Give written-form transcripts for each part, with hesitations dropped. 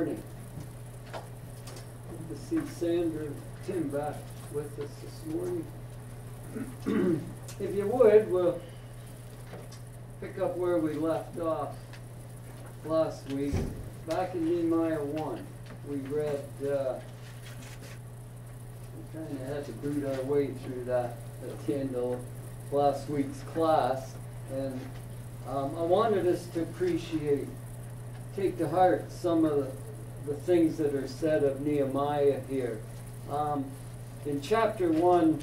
morning. Good to see Sandra and Tim back with us this morning. If you would, we'll pick up where we left off last week. Back in Nehemiah 1, we read, we kind of had to boot our way through that at the end of last week's class. And I wanted us to take to heart some of the things that are said of Nehemiah here. In chapter 1,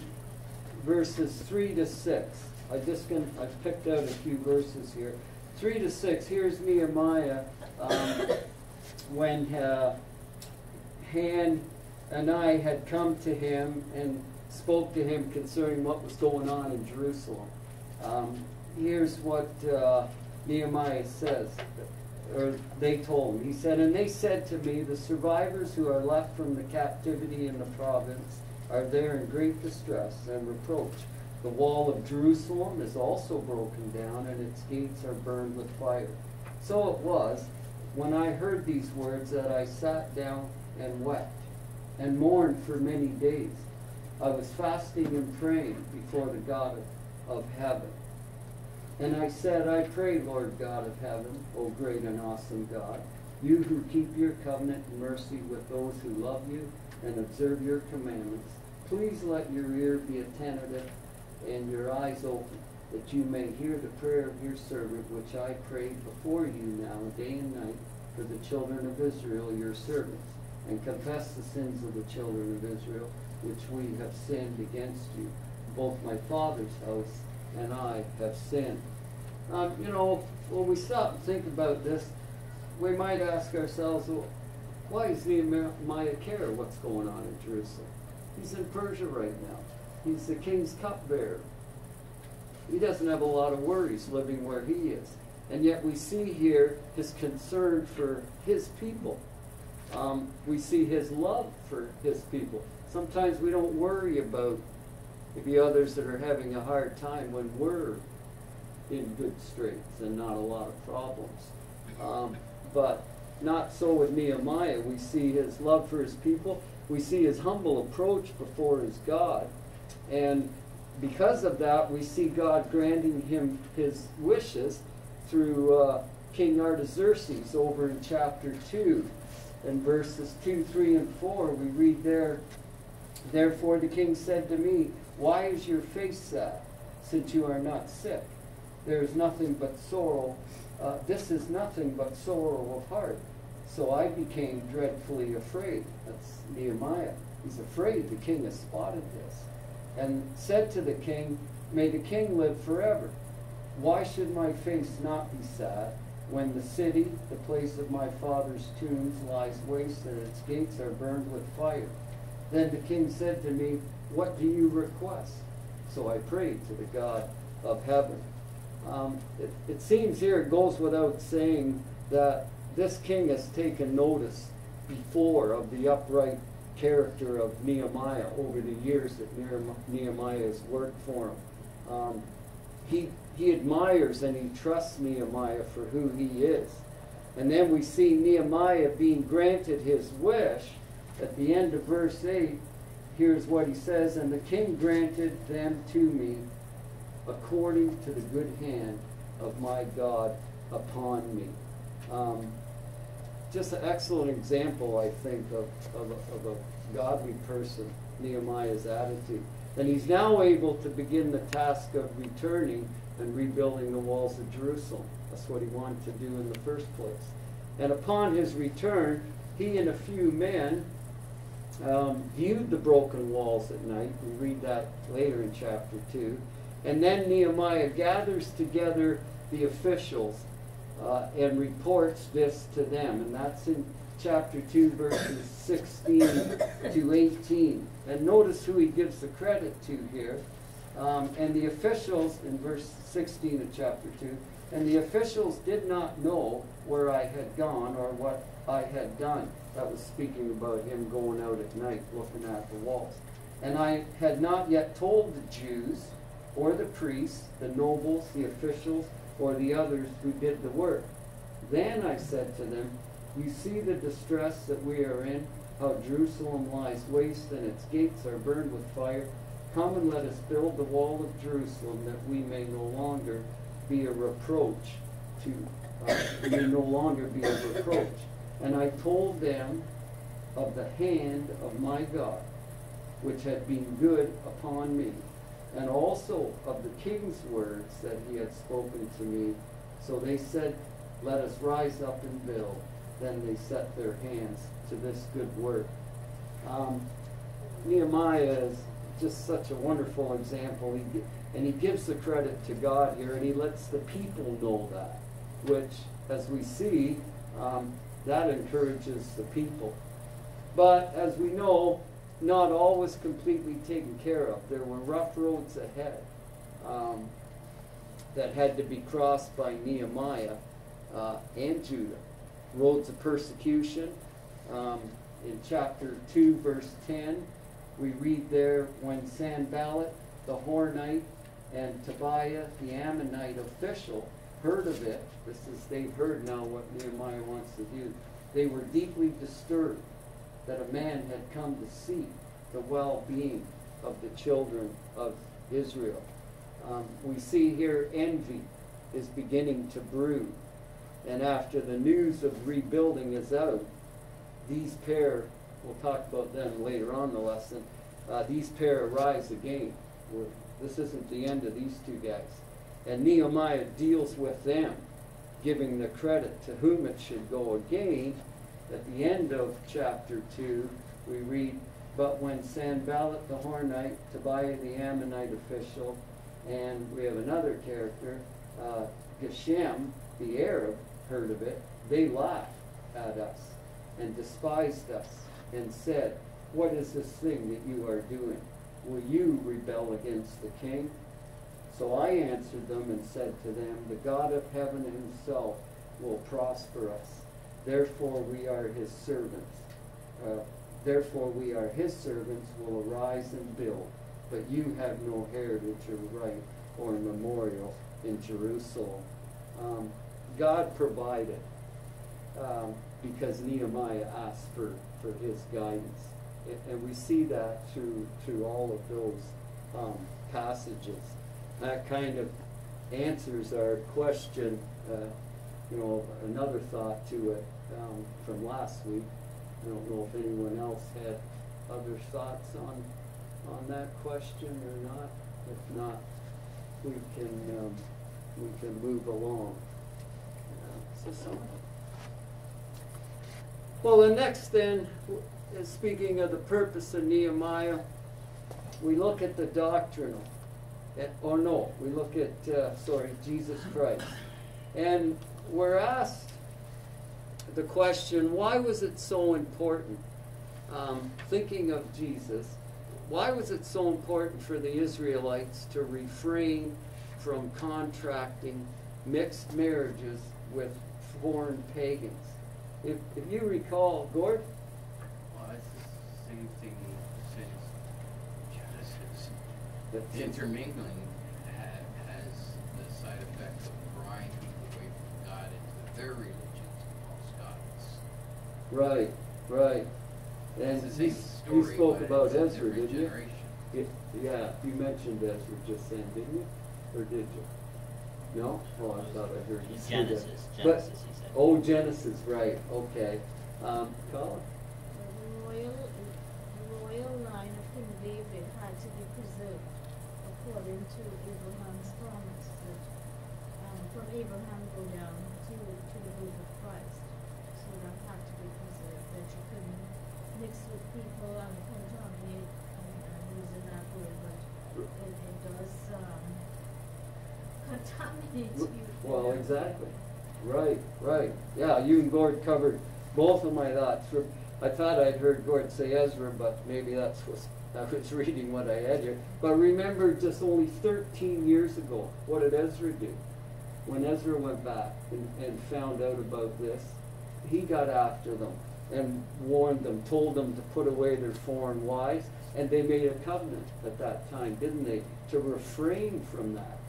verses 3 to 6, I've picked out a few verses here. 3 to 6, here's Nehemiah when Hanani had come to him and spoke to him concerning what was going on in Jerusalem. Here's what Nehemiah says, or they told him. He said, "And they said to me, the survivors who are left from the captivity in the province are there in great distress and reproach. The wall of Jerusalem is also broken down, and its gates are burned with fire." So it was, when I heard these words, that I sat down and wept and mourned for many days. I was fasting and praying before the God of heaven. And I said, "I pray, Lord God of heaven, O great and awesome God, you who keep your covenant and mercy with those who love you and observe your commandments, please let your ear be attentive and your eyes open, that you may hear the prayer of your servant, which I pray before you now, day and night, for the children of Israel, your servants, and confess the sins of the children of Israel, which we have sinned against you. Both my father's house and I have sinned." When we stop and think about this, we might ask ourselves, well, why does Nehemiah care what's going on in Jerusalem? He's in Persia right now. He's the king's cupbearer. He doesn't have a lot of worries living where he is. And yet we see here his concern for his people. We see his love for his people. Sometimes we don't worry about maybe others that are having a hard time when we're in good straits and not a lot of problems. But not so with Nehemiah. We see his love for his people. We see his humble approach before his God. And because of that, we see God granting him his wishes through King Artaxerxes over in chapter 2. In verses 2, 3, and 4, we read there, "Therefore the king said to me, why is your face sad, since you are not sick? There is nothing but sorrow. This is nothing but sorrow of heart. So I became dreadfully afraid." That's Nehemiah. He's afraid the king has spotted this. "And said to the king, may the king live forever. Why should my face not be sad, when the city, the place of my father's tombs, lies waste, and its gates are burned with fire? Then the king said to me, what do you request? So I prayed to the God of heaven." It seems here, it goes without saying, that this king has taken notice before of the upright character of Nehemiah over the years that Nehemiah has worked for him. He admires and he trusts Nehemiah for who he is. And then we see Nehemiah being granted his wish. At the end of verse 8, here's what he says, "And the king granted them to me according to the good hand of my God upon me." Just an excellent example, I think, of a godly person, Nehemiah's attitude. And he's now able to begin the task of returning and rebuilding the walls of Jerusalem. That's what he wanted to do in the first place. And upon his return, he and a few men viewed the broken walls at night. We read that later in chapter 2. And then Nehemiah gathers together the officials and reports this to them. And that's in chapter 2, verses 16 to 18. And notice who he gives the credit to here. And the officials, in verse 16 of chapter 2, "And the officials did not know where I had gone or what I had done." That was speaking about him going out at night looking at the walls. "And I had not yet told the Jews or the priests, the nobles, the officials, or the others who did the work. Then I said to them, You see the distress that we are in, how Jerusalem lies waste and its gates are burned with fire. Come and let us build the wall of Jerusalem, that we may no longer be a reproach And I told them of the hand of my God, which had been good upon me, and also of the king's words that he had spoken to me. So they said, let us rise up and build. Then they set their hands to this good work. Nehemiah is just such a wonderful example. He gives the credit to God here, and he lets the people know that, which, as we see, that encourages the people. But as we know, not all was completely taken care of. There were rough roads ahead that had to be crossed by Nehemiah and Judah. Roads of persecution. In chapter 2, verse 10, we read there, when Sanballat, the Hornite, and Tobiah, the Ammonite official, heard of it, they've heard now what Nehemiah wants to do, they were deeply disturbed that a man had come to seek the well-being of the children of Israel. We see here envy is beginning to brew. And after the news of rebuilding is out, these pair, we'll talk about them later on in the lesson, these pair arise again. This isn't the end of these two guys. And Nehemiah deals with them, giving the credit to whom it should go again. At the end of chapter 2, we read, but when Sanballat the Hornite, Tobiah the Ammonite official, and we have another character, Geshem the Arab, heard of it, they laughed at us and despised us and said, what is this thing that you are doing? Will you rebel against the king? So I answered them and said to them, the God of heaven himself will prosper us. Therefore we are his servants. Will arise and build. But you have no heritage or right or memorial in Jerusalem. God provided because Nehemiah asked for his guidance. And we see that through all of those passages. That kind of answers our question, another thought to it from last week. I don't know if anyone else had other thoughts on that question or not. If not, we can move along. Well, the next then is speaking of the purpose of Nehemiah. We look at the doctrinal. We look at, Jesus Christ. And we're asked the question, why was it so important? Thinking of Jesus, why was it so important for the Israelites to refrain from contracting mixed marriages with foreign pagans? If you recall, Gord? Well, it's the same thing since Genesis. The intermingling has the side effect of drawing people away from God into their religions and false gods. Right. And it's the same story, you spoke about Ezra, didn't you? Yeah, you mentioned Ezra just then, didn't you? Or did you? No? Oh, I thought I heard you say that. Genesis, he said. Oh, Genesis, right. Okay. Colin? The royal line of King David had to be preserved according to Abraham's promise that from Abraham go down to the root of Christ. So that had to be preserved, that you couldn't mix with people and contaminate, I'm using that word, but it does contaminate you. Well, exactly. Right. Yeah, you and Gord covered both of my thoughts. I thought I'd heard Gord say Ezra, but maybe I was reading what I had here. But remember, just only 13 years ago, what did Ezra do? When Ezra went back and found out about this, he got after them and warned them, told them to put away their foreign wives, and they made a covenant at that time, didn't they, to refrain from that.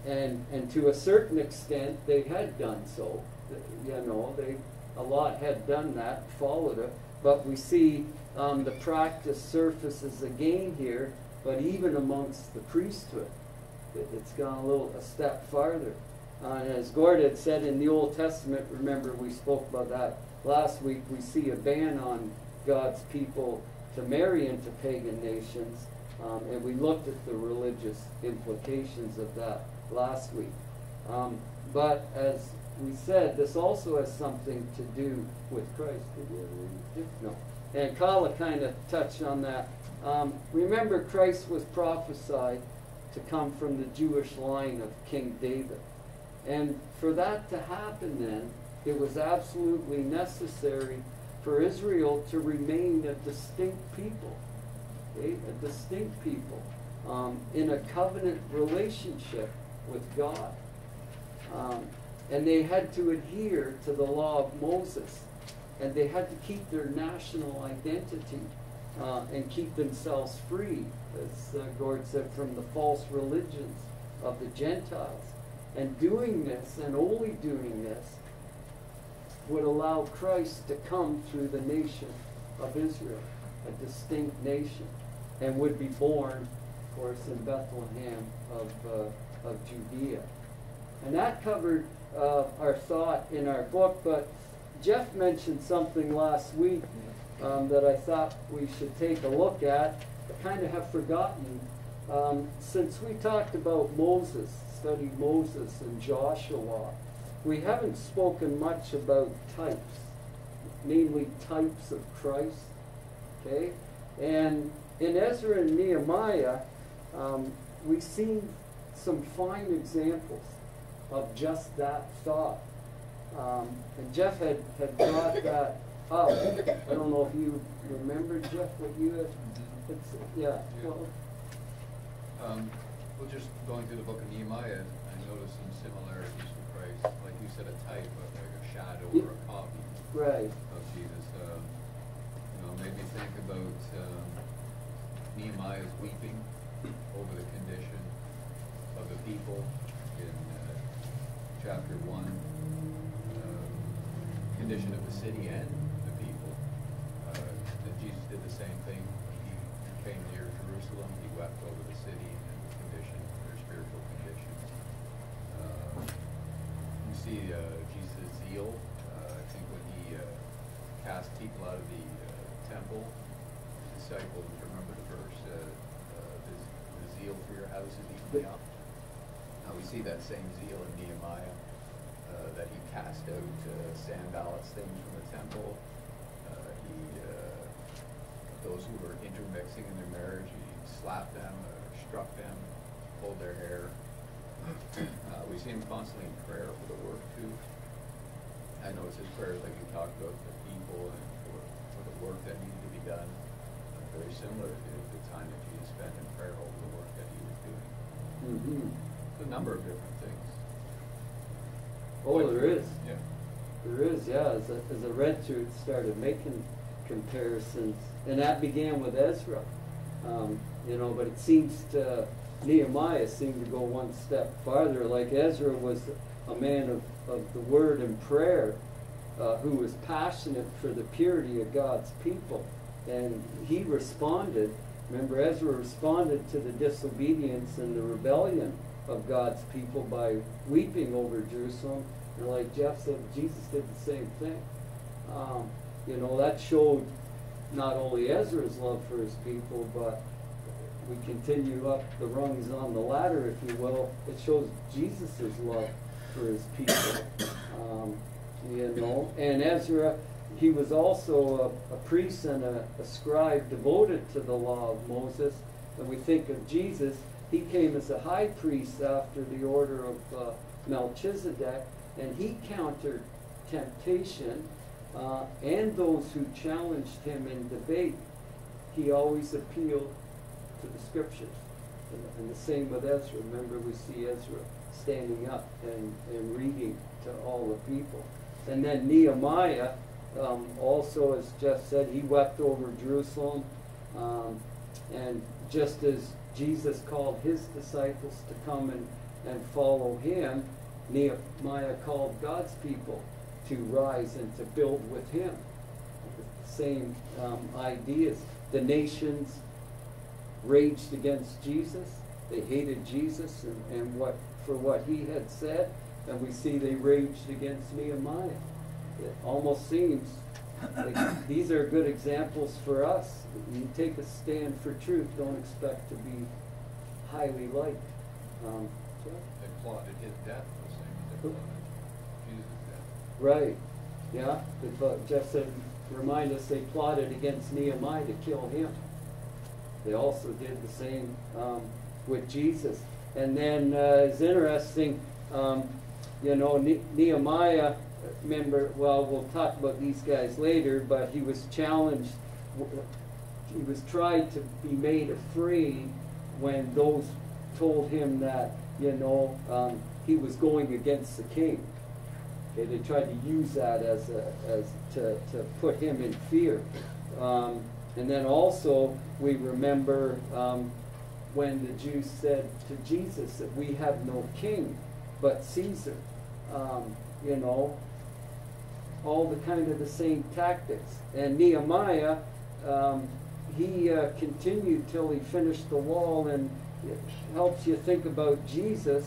And to a certain extent, they had done so. A lot had done that, followed it, but we see the practice surfaces again here, but even amongst the priesthood, it's gone a step farther. And as Gord had said in the Old Testament, remember we spoke about that last week, we see a ban on God's people to marry into pagan nations, and we looked at the religious implications of that last week. But as we said, this also has something to do with Christ. Did you ever read it? No. And Kala kind of touched on that. Remember, Christ was prophesied to come from the Jewish line of King David. And for that to happen then, it was absolutely necessary for Israel to remain a distinct people. Okay? A distinct people in a covenant relationship with God. And they had to adhere to the law of Moses. And they had to keep their national identity and keep themselves free, as Gord said, from the false religions of the Gentiles. And doing this, and only doing this, would allow Christ to come through the nation of Israel, a distinct nation, and would be born, of course, in Bethlehem of Judea. And that covered our thought in our book, but Jeff mentioned something last week that I thought we should take a look at. I kind of have forgotten. Since we talked about Moses, studied Moses and Joshua, we haven't spoken much about types, mainly types of Christ. Okay? And in Ezra and Nehemiah, we've seen some fine examples of just that thought. And Jeff had brought that up. I don't know if you remember, Jeff, what you had. Yeah. Well, well, just going through the book of Nehemiah, I noticed some similarities to Christ. Like you said, a type, like a shadow or a copy of Jesus. Made me think about Nehemiah's weeping over the condition of the people in chapter 1. Condition of the city and the people. That Jesus did the same thing. He came near Jerusalem. He wept over the city and the condition, their spiritual conditions. You see Jesus' zeal. I think when he cast people out of the temple, his disciples, remember the verse, the zeal for your house is eating me up. Now we see that same zeal in Nehemiah. That he cast out sandalets things from the temple. Those who were intermixing in their marriage, he slapped them, struck them, pulled their hair. We see him constantly in prayer for the work too. I notice his prayers, like he talked about the people and for the work that needed to be done, very similar to the time that Jesus spent in prayer over the work that he was doing. Mm-hmm. A number of different things. Oh, there is. Yeah. There is, yeah. As I read through it, started making comparisons. And that began with Ezra. But it seems Nehemiah seemed to go one step farther. Like Ezra was a man of the word and prayer who was passionate for the purity of God's people. And he responded. Remember, Ezra responded to the disobedience and the rebellion of God's people by weeping over Jerusalem. And like Jeff said, Jesus did the same thing. That showed not only Ezra's love for his people, but we continue up the rungs on the ladder, if you will. It shows Jesus' love for his people. And Ezra, he was also a priest and a scribe devoted to the law of Moses. And we think of Jesus, he came as a high priest after the order of Melchizedek, and he countered temptation and those who challenged him in debate. He always appealed to the scriptures. And the same with Ezra. Remember, we see Ezra standing up and reading to all the people. And then Nehemiah, also, as Jeff said, he wept over Jerusalem. And just as Jesus called his disciples to come and follow him, Nehemiah called God's people to rise and to build with him. Same ideas. The nations raged against Jesus. They hated Jesus and for what he had said. And we see they raged against Nehemiah. It almost seems like these are good examples for us. You take a stand for truth, don't expect to be highly liked. They plotted his death the same as they plotted Jesus' death. Right. Yeah. But Jeff said, remind us, they plotted against Nehemiah to kill him. They also did the same with Jesus. And then it's interesting, Nehemiah, remember, well, we'll talk about these guys later, but he was challenged. He was tried to be made afraid when those told him that, he was going against the king. Okay, they tried to use that to put him in fear. And then also we remember when the Jews said to Jesus that we have no king but Caesar. All the kind of the same tactics. And Nehemiah, he continued till he finished the wall, and it helps you think about Jesus.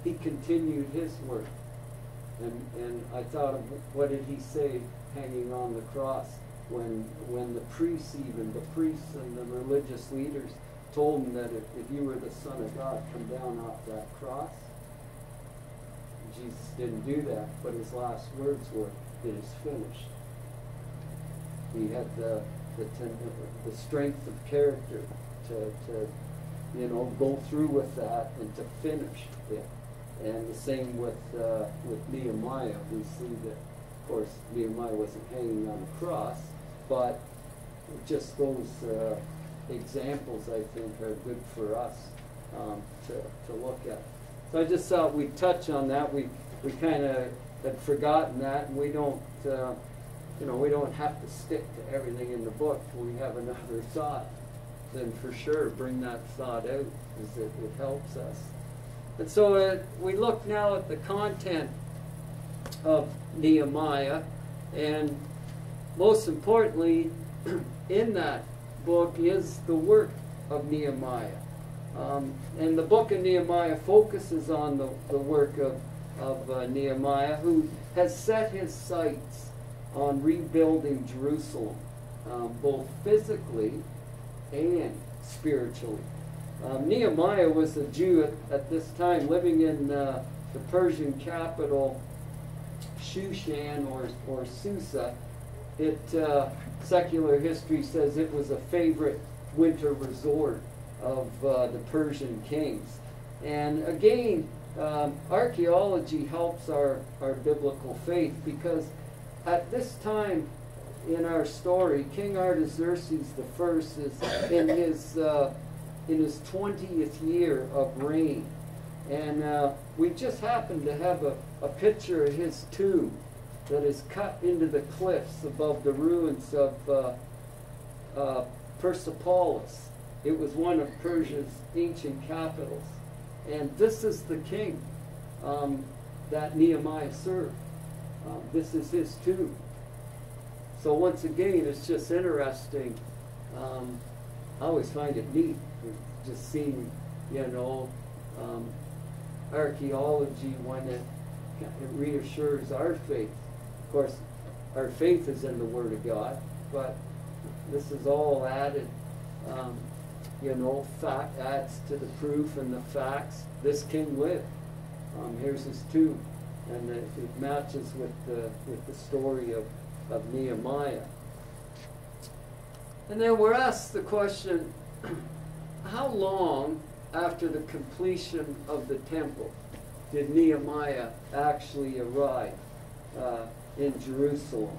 He continued his work. And I thought of what did he say hanging on the cross when the priests and the religious leaders told him that if you were the Son of God, come down off that cross. Jesus didn't do that, but his last words were, "It is finished." He had the strength of character to go through with that and to finish it. And the same with Nehemiah. We see that, of course, Nehemiah wasn't hanging on a cross, but just those examples, I think, are good for us to look at. So I just thought we'd touch on that. We kind of had forgotten that, and we don't have to stick to everything in the book. We have another thought, then for sure bring that thought out, because it helps us. And so we look now at the content of Nehemiah, and most importantly, in that book is the work of Nehemiah. And the book of Nehemiah focuses on the work of Nehemiah, who has set his sights on rebuilding Jerusalem, both physically and spiritually. Nehemiah was a Jew at this time living in the Persian capital Shushan or Susa. Secular history says it was a favorite winter resort of the Persian kings. And again, archaeology helps our biblical faith, because at this time in our story, King Artaxerxes I is in his 20th year of reign. And we just happen to have a picture of his tomb that is cut into the cliffs above the ruins of Persepolis. It was one of Persia's ancient capitals. And this is the king that Nehemiah served. This is his tomb. So once again, it's just interesting. I always find it neat, just seeing, archaeology when it reassures our faith. Of course, our faith is in the Word of God, but this is all added, adds to the proof and the facts. This king lived. Here's his tomb, and it matches with the story of Nehemiah. And then we're asked the question, how long after the completion of the temple did Nehemiah actually arrive in Jerusalem?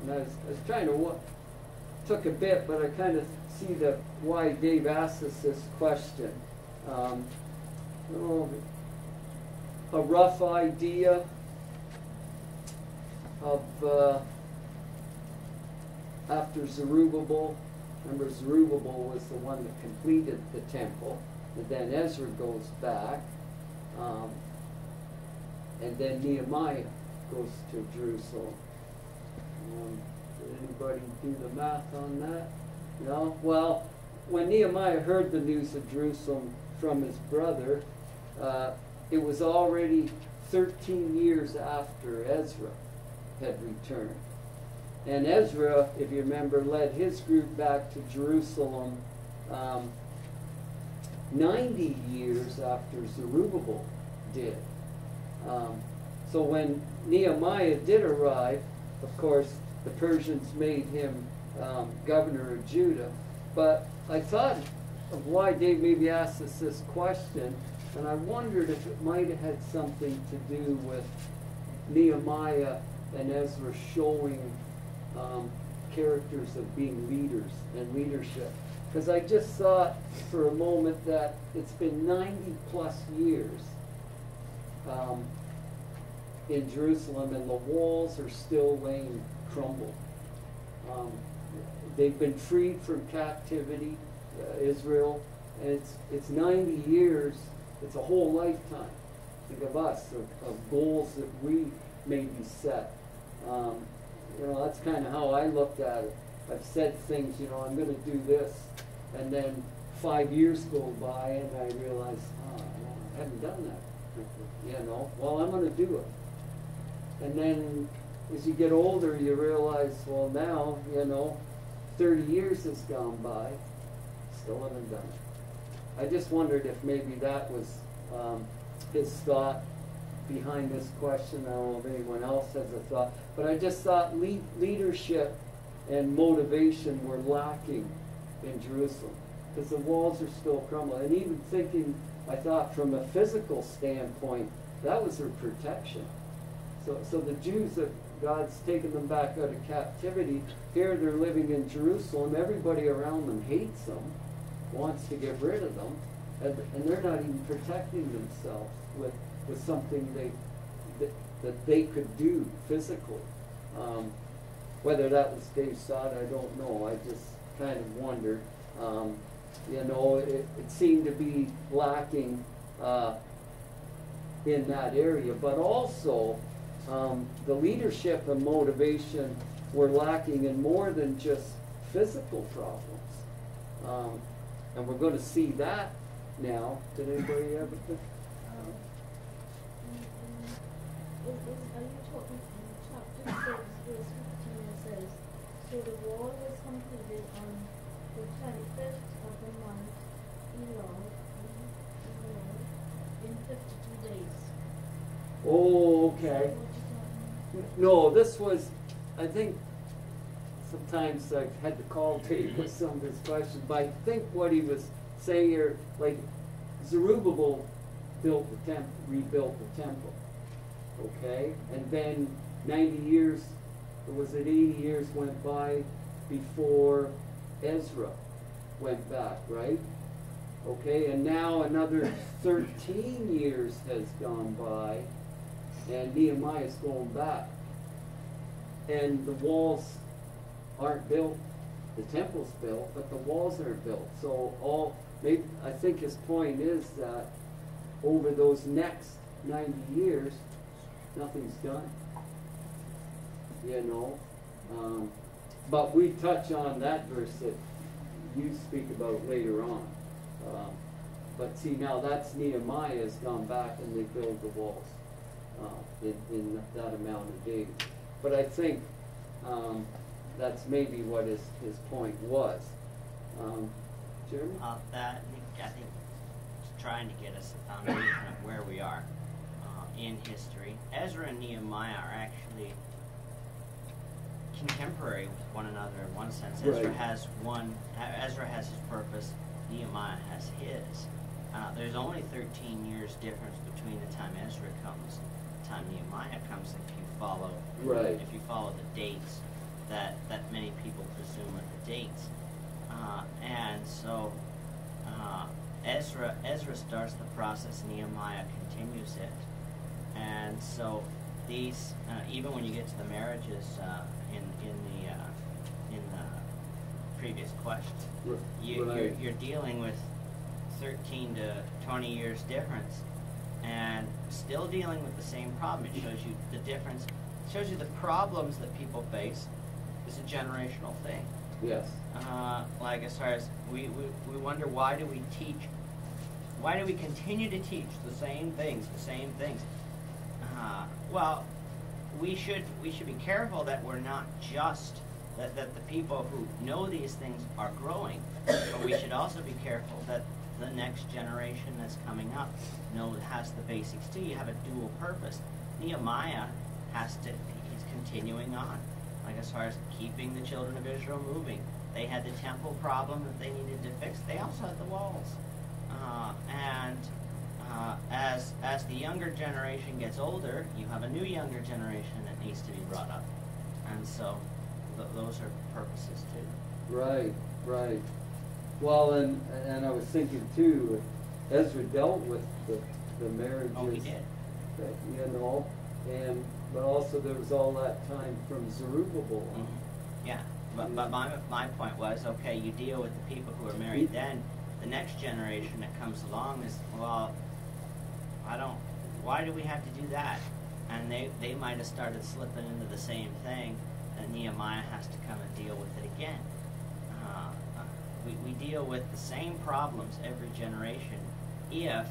And I was trying to took a bit, but I kind of see why Dave asked us this question. A rough idea of after Zerubbabel. Remember, Zerubbabel was the one that completed the temple, and then Ezra goes back. and then Nehemiah goes to Jerusalem. Did anybody do the math on that? No? Well, when Nehemiah heard the news of Jerusalem from his brother, it was already 13 years after Ezra had returned. And Ezra, if you remember, led his group back to Jerusalem 90 years after Zerubbabel did. So when Nehemiah did arrive, of course, the Persians made him governor of Judah. But I thought of why Dave maybe asked us this question, and I wondered if it might have had something to do with Nehemiah and Ezra showing characters of being leaders and leadership. Because I just thought for a moment that it's been 90 plus years in Jerusalem, and the walls are still laying crumble. They've been freed from captivity, Israel, and it's 90 years. It's a whole lifetime. Think of us, of goals that we maybe set. That's kind of how I looked at it. I've said things, I'm going to do this, and then 5 years go by, and I realize, I haven't done that. Well, I'm going to do it. And then as you get older, you realize, well, now, 30 years has gone by, still haven't done it. I just wondered if maybe that was his thought behind this question. I don't know if anyone else has a thought, but I just thought leadership and motivation were lacking in Jerusalem because the walls are still crumbling. And even thinking, I thought from a physical standpoint, that was their protection. So the Jews that God's taken them back out of captivity, here they're living in Jerusalem. Everybody around them hates them, wants to get rid of them, and they're not even protecting themselves with something that they could do physically. Whether that was Dave's thought, I don't know. I just kind of wondered. It seemed to be lacking in that area, but also the leadership and motivation were lacking in more than just physical problems. And we're going to see that now. Did anybody have a think? Are you talking in chapter 6, verse 15, it says, so the wall was completed on the 25th of the month, Elul, in 52 days. Oh, okay. No, this was, I think, sometimes I've had to call Dave with some of his questions, but I think what he was saying here, like Zerubbabel rebuilt the temple, okay? And then 90 years, or was it 80 years went by before Ezra went back, right? Okay, and now another 13 years has gone by, and Nehemiah's going back. And the walls aren't built, the temple's built, but the walls aren't built. So I think his point is that over those next 90 years, nothing's done. But we touch on that verse that you speak about later on. But see, now that's Nehemiah has gone back and they build the walls in that amount of days. But I think that's maybe what his point was. Jeremy? I think it's trying to get us a foundation of where we are in history. Ezra and Nehemiah are actually contemporary with one another in one sense. Right. Ezra has his purpose, Nehemiah has his. There's only 13 years difference between the time Ezra comes and the time Nehemiah comes if you follow the dates that many people presume are the dates. And so Ezra starts the process, Nehemiah continues it. And so these, even when you get to the marriages in the previous question, you're dealing with 13 to 20 years difference, and still dealing with the same problem. It shows you the difference. It shows you the problems that people face is a generational thing. Yes. Like as far as we wonder, why do we teach? Why do we continue to teach the same things? Well, we should be careful that we're not just that the people who know these things are growing, but we should also be careful that the next generation that's coming up has the basics too. You have a dual purpose. Nehemiah he's continuing on, like as far as keeping the children of Israel moving. They had the temple problem that they needed to fix. They also had the walls. As the younger generation gets older, you have a new younger generation that needs to be brought up. And so those are purposes too. Right, right. Well, and I was thinking too, Ezra dealt with the marriages. Oh, he did. But also there was all that time from Zerubbabel. Mm-hmm. Yeah, but my point was, okay, you deal with the people who are married then. The next generation that comes along is, well, why do we have to do that? And they might have started slipping into the same thing, and Nehemiah has to come and deal with it again. We deal with the same problems every generation if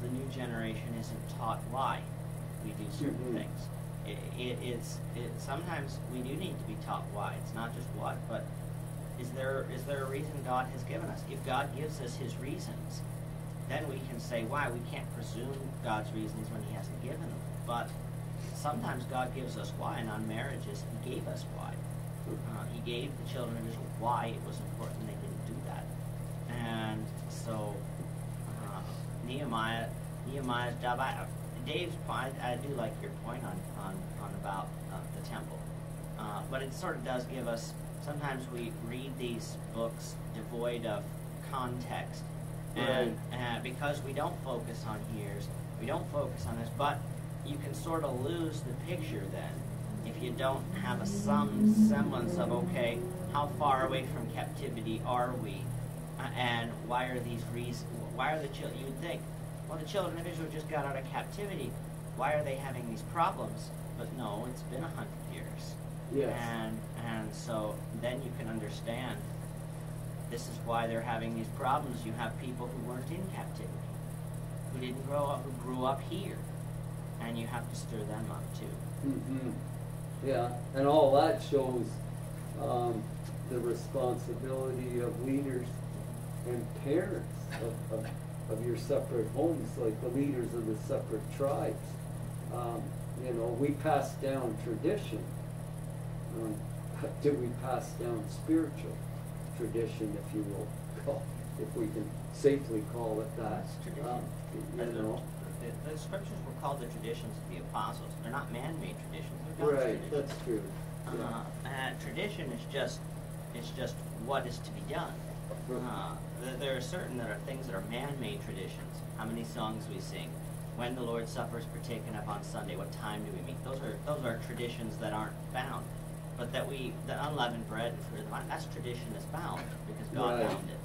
the new generation isn't taught why we do certain things. Sometimes we do need to be taught why. It's not just what, but is there a reason God has given us? If God gives us his reasons, then we can say why. We can't presume God's reasons when he hasn't given them. But sometimes God gives us why, and on marriages, he gave us why. He gave the children of Israel why it was important they didn't do that. And so Nehemiah's job, Dave's point, I do like your point on about the temple. But it sort of does give us, sometimes we read these books devoid of context. And because we don't focus on years, we don't focus on this, but you can sort of lose the picture then if you don't have some semblance of, okay, how far away from captivity are we? And why are these reasons? Why are the children? You'd think, well, the children of Israel just got out of captivity. Why are they having these problems? But no, it's been 100 years. Yes. And so then you can understand this is why they're having these problems. You have people who weren't in captivity, who didn't grow up, who grew up here, and you have to stir them up too. Mm-hmm. Yeah, and all that shows the responsibility of leaders and parents of your separate homes, like the leaders of the separate tribes. We pass down tradition. Do we pass down spiritual tradition, if you will, if we can safely call it that? It's tradition. The scriptures were called the traditions of the apostles. They're not man-made traditions. They're God's traditions. That's true. Yeah. Tradition is just what is to be done. There are certain that are things that are man-made traditions. How many songs we sing, when the Lord's Supper is partaken of on Sunday, what time do we meet? Those are traditions that aren't found. But the unleavened bread and fruit of the vine, that's tradition that's found because God found it.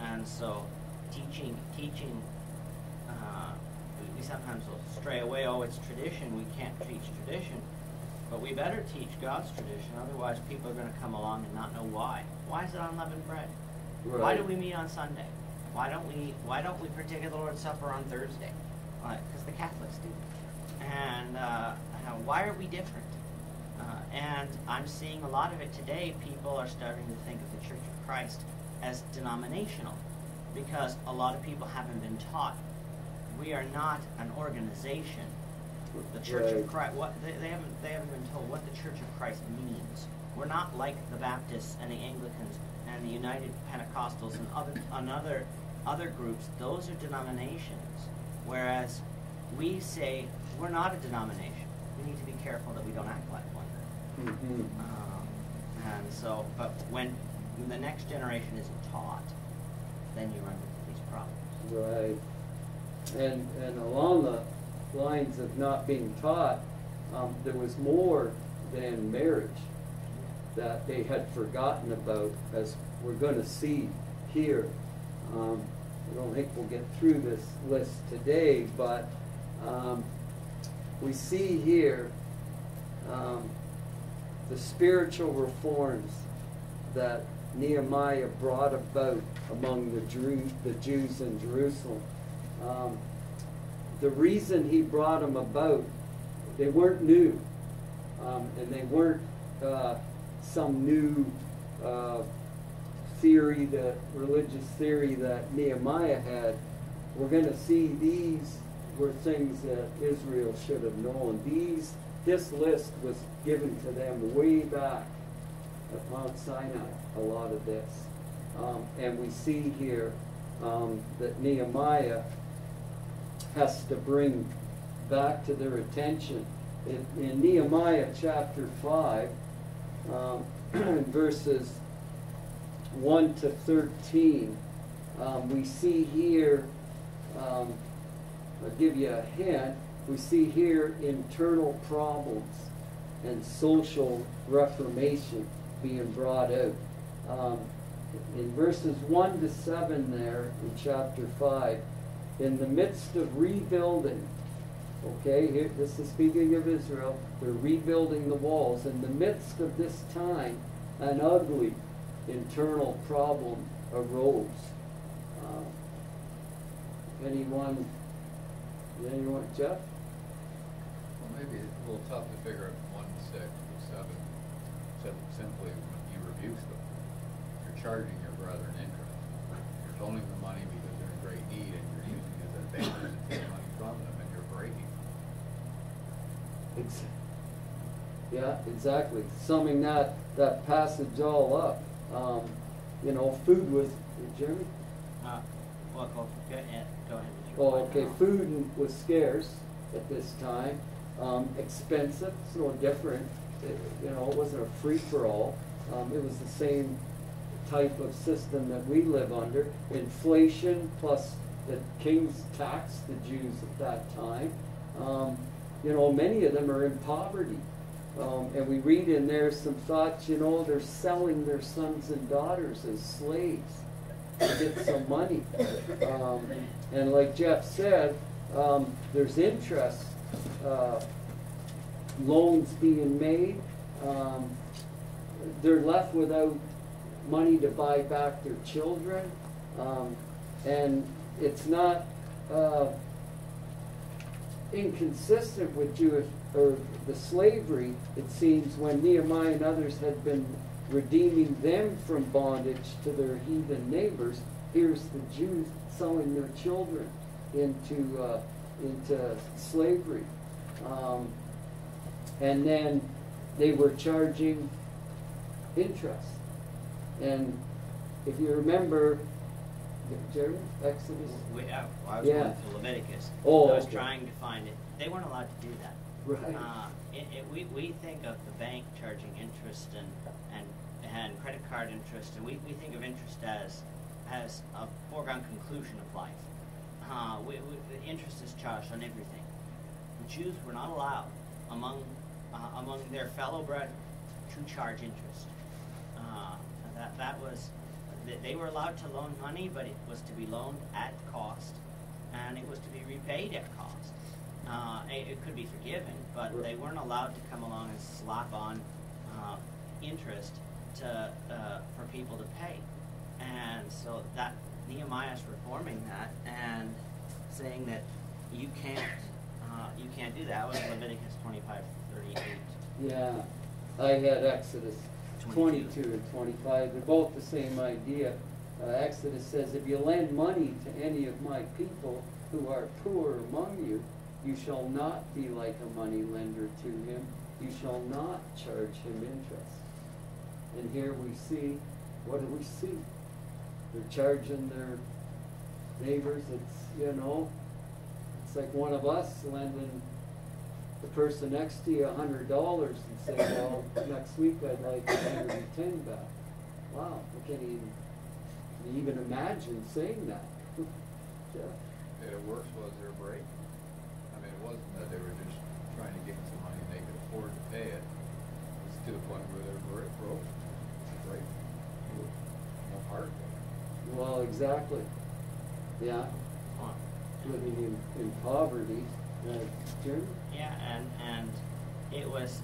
And so teaching. We sometimes will stray away. Oh, it's tradition. We can't teach tradition. But we better teach God's tradition. Otherwise, people are going to come along and not know why. Why is it unleavened bread? Right. Why do we meet on Sunday? Why don't we partake of the Lord's Supper on Thursday? Because the Catholics do. And why are we different? And I'm seeing a lot of it today. People are starting to think of the Church of Christ as denominational because a lot of people haven't been taught. We are not an organization. The Church of Christ, they haven't been told what the Church of Christ means. We're not like the Baptists and the Anglicans and the United Pentecostals and other groups. Those are denominations. Whereas we say we're not a denomination. We need to be careful that we don't act like one. Mm-hmm. And so, but when the next generation isn't taught, then you run into these problems. Right. And along the lines of not being taught, there was more than marriage that they had forgotten about, as we're going to see here. I don't think we'll get through this list today, but We see here the spiritual reforms that Nehemiah brought about among the Jews in Jerusalem. The reason he brought them about, they weren't new, and they weren't some new religious theory that Nehemiah had. We're going to see these were things that Israel should have known. This list was given to them way back at Mount Sinai, a lot of this. And we see here that Nehemiah has to bring back to their attention. In Nehemiah chapter 5, verses 1 to 13, we see here, I'll give you a hint, we see here internal problems and social reformation being brought out. In verses 1 to 7 there in chapter 5, in the midst of rebuilding, okay, here, this is speaking of Israel, they're rebuilding the walls. In the midst of this time, an ugly internal problem arose. Anyone, Jeff? Well, maybe it's a little tough to figure out 1 to 6 or 7. Simply when he rebukes them, you're charging your brethren interest. You're loaning them money because they're in great need, and you're using it as an advantage to take money from them, and you're breaking them. Yeah, exactly. Summing that passage all up, food was, Jeremy? Go ahead. Oh, okay. Food was scarce at this time. Expensive. It's no different. It wasn't a free-for-all. It was the same type of system that we live under. Inflation plus the kings taxed the Jews at that time. Many of them are in poverty. And we read in there some thoughts, they're selling their sons and daughters as slaves to get some money. And like Jeff said, there's interest, loans being made. They're left without money to buy back their children. And it's not inconsistent with Jewish or the slavery, it seems, when Nehemiah and others had been redeeming them from bondage to their heathen neighbors. Here's the Jews selling their children into slavery, and then they were charging interest. And if you remember, Jerry, Exodus. I was going to Leviticus. Oh, I was okay. trying to find it. They weren't allowed to do that. Right. We think of the bank charging interest and credit card interest, and we think of interest as a foregone conclusion of life. Interest is charged on everything. The Jews were not allowed among their fellow brethren to charge interest. They were allowed to loan money, but it was to be loaned at cost, and it was to be repaid at cost. It could be forgiven, but they weren't allowed to come along and slap on interest for people to pay. And so that Nehemiah's reforming that and saying that you can't do that. That was Leviticus 25:38. Yeah, I had Exodus 22 and 25. They're both the same idea. Exodus says, if you lend money to any of my people who are poor among you, you shall not be like a money lender to him. You shall not charge him interest. And here we see, what do we see? They're charging their neighbors. It's like one of us lending the person next to you $100 and say, well, next week I'd like 110 back. Wow, I can't even imagine saying that. Yeah. The worst was their break. I mean, it wasn't that they were just trying to get some money and they could afford to pay it. It was to the point where they were broke. Right? No heart. Well, exactly. Yeah. Living in poverty. Jim? Yeah, and it was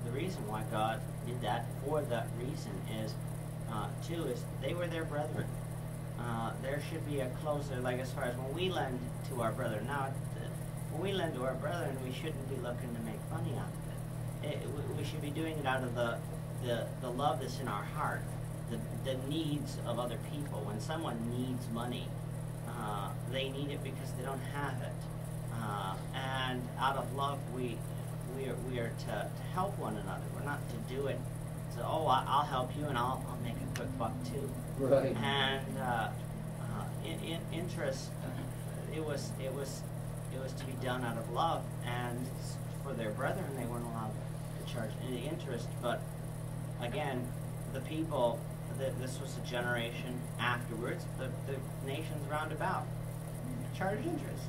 the reason why God did that. For that reason is they were their brethren. There should be a closer, like as far as when we lend to our brethren. Now, when we lend to our brethren, we shouldn't be looking to make money out of it. We should be doing it out of the love that's in our heart, the needs of other people. When someone needs money, they need it because they don't have it. And out of love, we are to help one another. We're not to do it. So, I'll help you, and I'll make a quick buck too. Right. And in interest, it was to be done out of love, and for their brethren, they weren't allowed to charge any interest. But again, the people, this was a generation afterwards. The nations round about charged interest.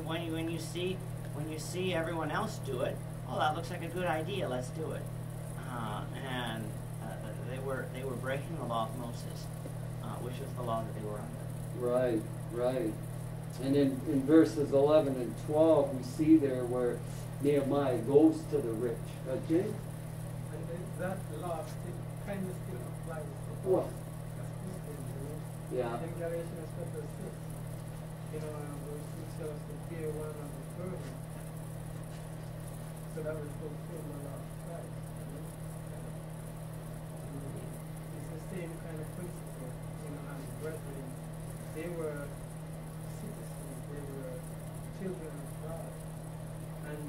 When you see everyone else do it, that looks like a good idea. Let's do it. And they were breaking the law of Moses, which was the law that they were under. Right. And in verses 11 and 12, we see there where Nehemiah goes to the rich. Okay? And that law kind of still applies to What? us as Christians, Yeah. In Galatians chapter 6, verse 6 tells us to bear one another's burden, so that we fulfill the law of Christ. It's the same kind of principle, as brethren. They were citizens, they were children of God, and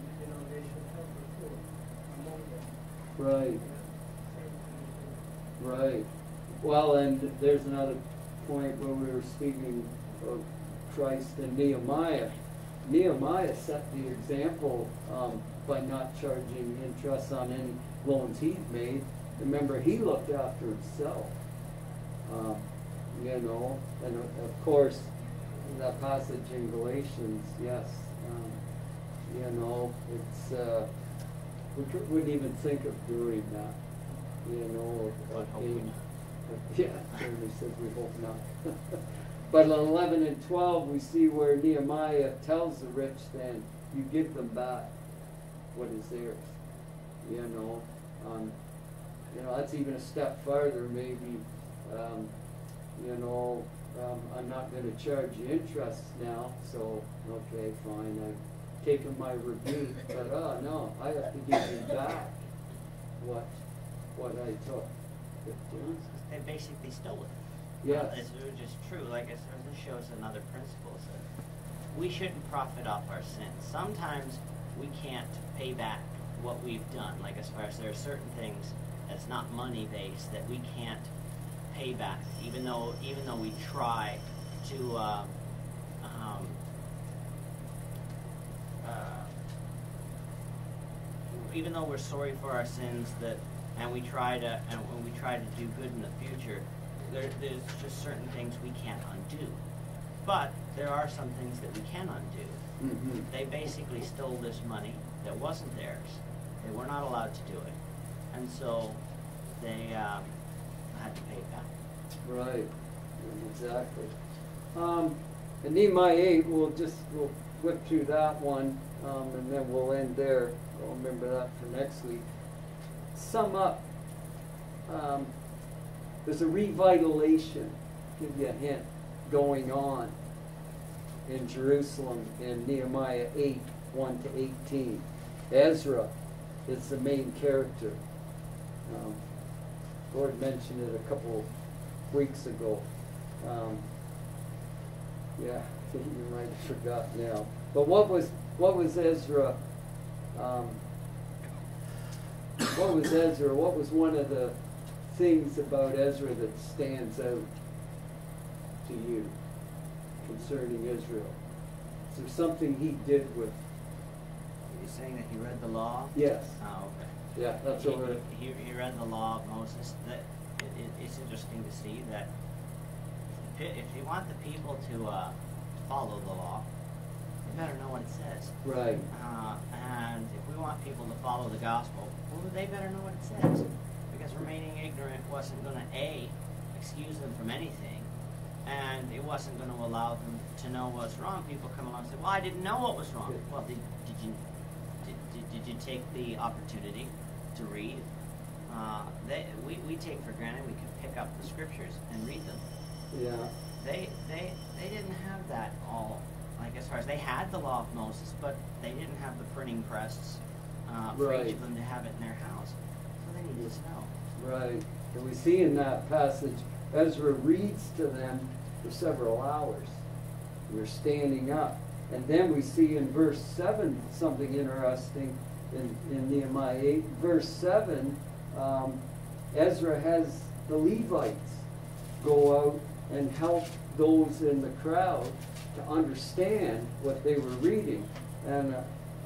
they should help the poor among them. Right. Same kind of thing. Right. Well, and there's another point where we were speaking of Christ and Nehemiah. Nehemiah set the example by not charging interest on any loans he'd made. Remember, he looked after himself. And of course, that passage in Galatians, yes, it's we wouldn't even think of doing that. Yeah, certainly says we hope not. But in 11 and 12, we see where Nehemiah tells the rich, then, you give them back what is theirs. That's even a step farther, maybe. I'm not going to charge you interest now, so, okay, fine, I've taken my rebuke, but, no, I have to give you back what I took. They basically stole it. Yes. It's just true. Like I said, this shows another principle. So we shouldn't profit off our sins. Sometimes we can't pay back what we've done. Like as far as there are certain things that's not money based that we can't pay back, even though we try to. Even though we're sorry for our sins, and we try to do good in the future, there's just certain things we can't undo. But there are some things that we can undo. Mm-hmm. They basically stole this money that wasn't theirs. They were not allowed to do it, and so they had to pay it back. Right, exactly. In Nehemiah 8, we'll whip through that one, and then we'll end there. I'll remember that for next week. Sum up. There's a revitalization, give you a hint, going on in Jerusalem in Nehemiah 8, 1 to 18. Ezra is the main character. Lord mentioned it a couple weeks ago. Yeah, I think you might have forgotten now. But what was Ezra? What was Ezra? What was one of the things about Ezra that stands out to you concerning Israel? Is there something he did with? Are you saying that he read the law? Yes. Oh, okay. Yeah, that's what we're. He read the law of Moses. It's interesting to see that if you want the people to follow the law, they better know what it says. Right. And if we want people to follow the gospel, well, they better know what it says. Because remaining ignorant wasn't going to, excuse them from anything, and it wasn't going to allow them to know what's wrong. People come along and say, well, I didn't know what was wrong. Well, did you take the opportunity to read? We take for granted we can pick up the scriptures and read them. Yeah. They didn't have that all, like, as far as they had the law of Moses, but they didn't have the printing press for each of them to have it in their house. So they needed to know. Right. And we see in that passage, Ezra reads to them for several hours. They're standing up. And then we see in verse 7 something interesting in Nehemiah 8. Verse 7, Ezra has the Levites go out and help those in the crowd to understand what they were reading. And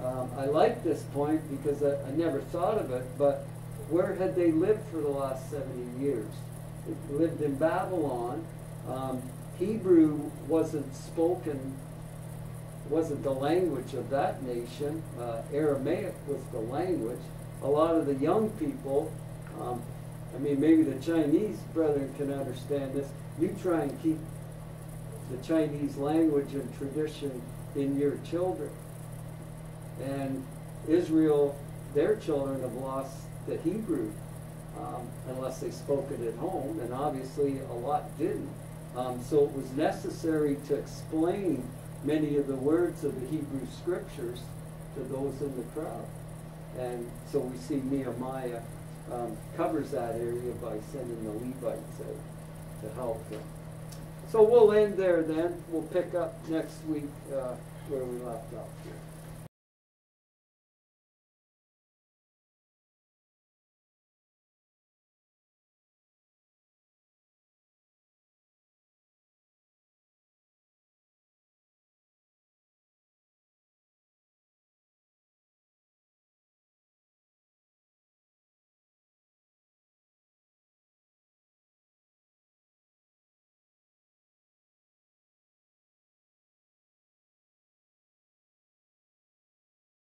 I like this point because I never thought of it, but where had they lived for the last 70 years? They lived in Babylon. Hebrew wasn't spoken, wasn't the language of that nation. Aramaic was the language. A lot of the young people, I mean, maybe the Chinese brethren can understand this. You try and keep the Chinese language and tradition in your children. And Israel, their children have lost the Hebrew unless they spoke it at home, and obviously a lot didn't. So it was necessary to explain many of the words of the Hebrew scriptures to those in the crowd. And so we see Nehemiah covers that area by sending the Levites out to help them. So we'll end there then. We'll pick up next week where we left off here.